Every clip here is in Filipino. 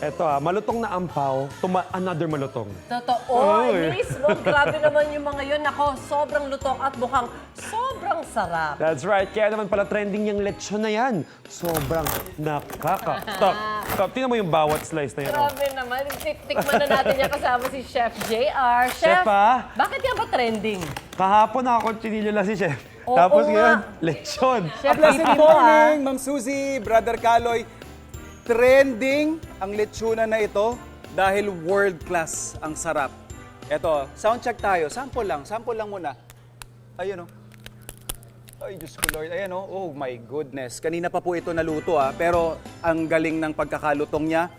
Eto malutong na ampaw, another malutong. Totoo, mismo. Grabe naman yung mga yun. Ako, sobrang lutong at mukhang sobrang sarap. That's right. Kaya naman pala trending yung lechon na yan. Sobrang nakakatak. Tingnan mo yung bawat slice na yan. Oh. Grabe naman. Tikman na natin yan kasama si Chef JR. Chef, bakit yan ba trending? Kahapon nakakontinue lang si Chef. Oo Tapos nga. ngayon, lechon. Chef, Blessed Pipino, morning, Ma'am Suzy, Brother Kaloy. Trending ang lechonan na ito dahil world class ang sarap. Ito, sound check tayo. Sample lang muna. Ayun o. Ay, Diyos ko Lord. Ayan o. Oh my goodness. Kanina pa po ito naluto pero ang galing ng pagkakalutong niya.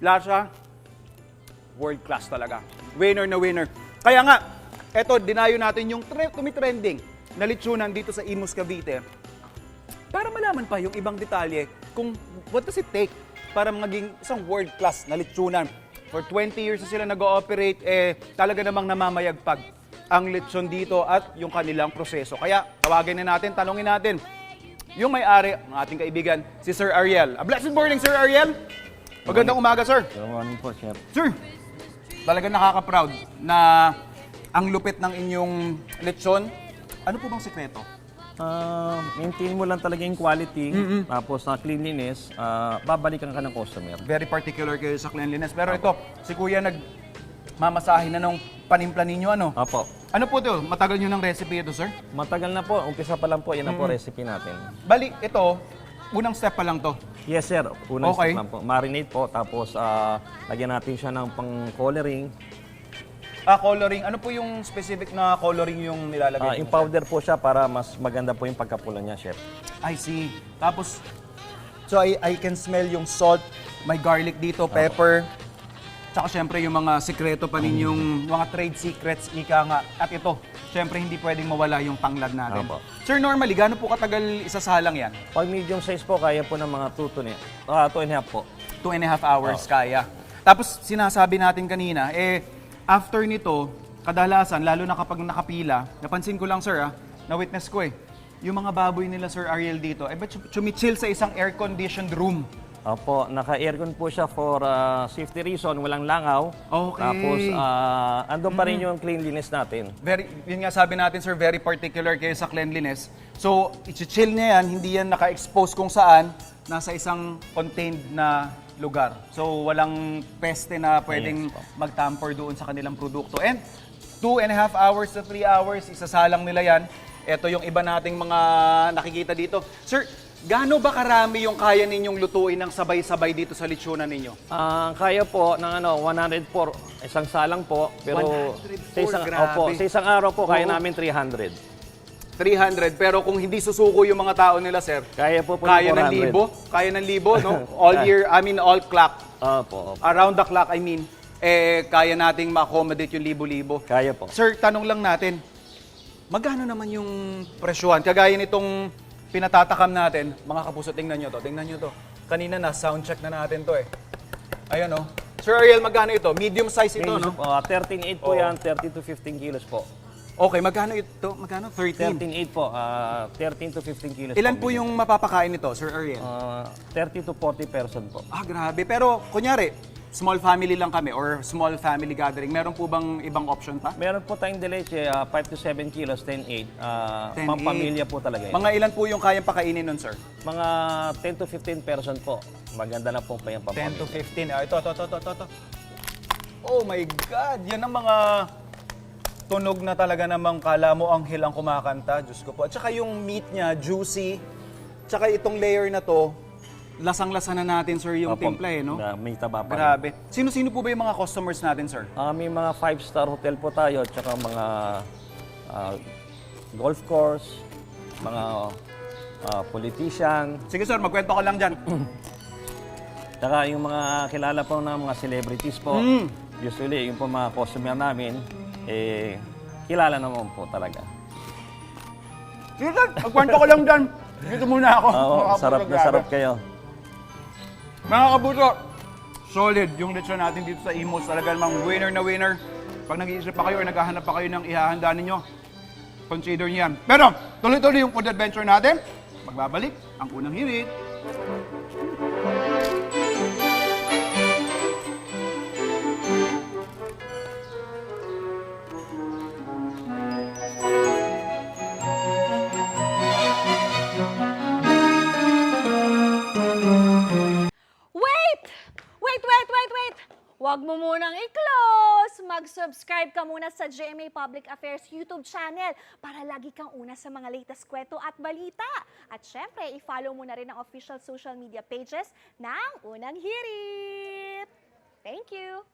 Lasa, world class talaga. Winner na winner. Kaya nga, eto, dinayo natin yung tumitrending na lechonan dito sa Imus, Cavite. Para malaman pa yung ibang detalye kung what does it take para maging isang world-class na lechonan. For 20 years na sila nag-ooperate, talaga namang namamayagpag ang lechon dito at yung kanilang proseso. Kaya tawagin na natin, tanongin natin yung may-ari, ang ating kaibigan, si Sir Ariel. A blessed morning, Sir Ariel! Magandang umaga, Sir! Good morning po, Chef. Sir, talagang nakaka-proud na ang lupit ng inyong lechon. Ano po bang sekreto? Maintain mo lang talaga yung quality, tapos na cleanliness, babalikan ka ng customer. Very particular kayo sa cleanliness. Pero ito, si Kuya nagmamasahin na nung panimpla ninyo, ano? Opo. Ano po ito? Matagal nyo ng recipe ito, sir? Matagal na po, umpisa pa lang po, yan ang po recipe natin. Bali, ito, unang step pa lang to. Yes, sir. Unang Okay. step lang po. Marinate po, tapos lagyan natin siya ng pang-coloring. Coloring. Ano po yung specific na coloring yung nilalagay? Yung powder po siya para mas maganda po yung pagkapula niya, Chef. I see. Tapos, so I can smell yung salt, may garlic dito, pepper. Tsaka syempre yung mga sikreto pa ninyong mga trade secrets, ika nga. At ito, syempre hindi pwedeng mawala yung tanglad natin. Opo. Sir, normally, gaano po katagal isasalang yan? Pag medium size po, kaya po ng mga 2.5 po. 2.5 hours kaya. Tapos sinasabi natin kanina, after nito, kadalasan, lalo na kapag nakapila, napansin ko lang sir na-witness ko yung mga baboy nila Sir Ariel dito, ba't chumichill sa isang air-conditioned room? Opo, naka-aircon po siya for safety reason, walang langaw. Okay. Tapos, andun pa rin yung cleanliness natin. Yun nga sabi natin sir, very particular kayo sa cleanliness. So, i-chill niya yan, hindi yan naka-expose kung saan, nasa isang contained na lugar. So, walang peste na pwedeng mag-tamper doon sa kanilang produkto. And 2.5 hours to 3 hours, isasalang nila yan. Ito yung iba nating mga nakikita dito. Sir, gaano ba karami yung kaya ninyong lutuin ng sabay-sabay dito sa lechonan ninyo? Kaya po ng 104, isang salang po. Pero 104, grabe. sa isang araw po, kaya Oo. namin 300. 300, pero kung hindi susuko yung mga tao nila, sir, Kaya po kaya ng 400. libo? Kaya ng libo, no? All year, all clock. Opo. Around the clock, kaya nating ma-accommodate yung libo-libo. Kaya po. Sir, tanong lang natin, magkano naman yung presyuhan? Kagaya nitong pinatatakam natin, mga kapuso, tingnan nyo to. Kanina na, sound check na natin to Ayan o. Sir Ariel, magkano ito? Medium size ito, no? 13.8 po yan, 30 to 15 kilos po. Okay, magkano ito? Magkano? 13. 13.8 po, 13 to 15 kilos Ilan po minimum. yung mapapakain nito, Sir Ariel? 30 to 40 person po. Grabe. Pero, kunyari, small family lang kami or small family gathering, meron po bang ibang option pa? Meron po tayong deleche, 5 to 7 kilos, 10.8. 10.8. Pampamilya po talaga yun. Mga ilan po yung kayang pakainin nun, sir? Mga 10 to 15 person po. Maganda na po pa yung 10 pampamilya. to 15. Ito. Oh my God! Yan ang mga tunog na talaga namang kala mo anghel ang kumakanta. Diyos ko po. At saka yung meat niya, juicy. Tsaka itong layer na to, lasang-lasa na natin, sir, yung Opo, timpla no? May taba pa rin. Grabe. Sino-sino po ba yung mga customers natin, sir? May mga 5-star hotel po tayo, tsaka mga golf course, mga politician, Sige, sir, magkwento ka lang dyan. tsaka yung mga kilala po na mga celebrities po. Usually, yung po mga customer namin, kilala naman po talaga. Sige, sir, magkwento ka lang dyan. Dito muna ako. Oo, Mga sarap kapuso, na grabe. sarap kayo. Mga kapuso, solid yung lechon natin dito sa Imus. Talaga namang winner na winner. Pag nag-iisip pa kayo or naghahanap pa kayo ng ihahanda ninyo, consider niyo yan. Pero, tuloy-tuloy yung food adventure natin. Magbabalik ang unang hirit. Wait! Wait! Huwag mo munang i-close! Mag-subscribe ka muna sa GMA Public Affairs YouTube channel para lagi kang una sa mga latest kwento at balita. At syempre, i-follow mo na rin ang official social media pages ng Unang Hirit. Thank you!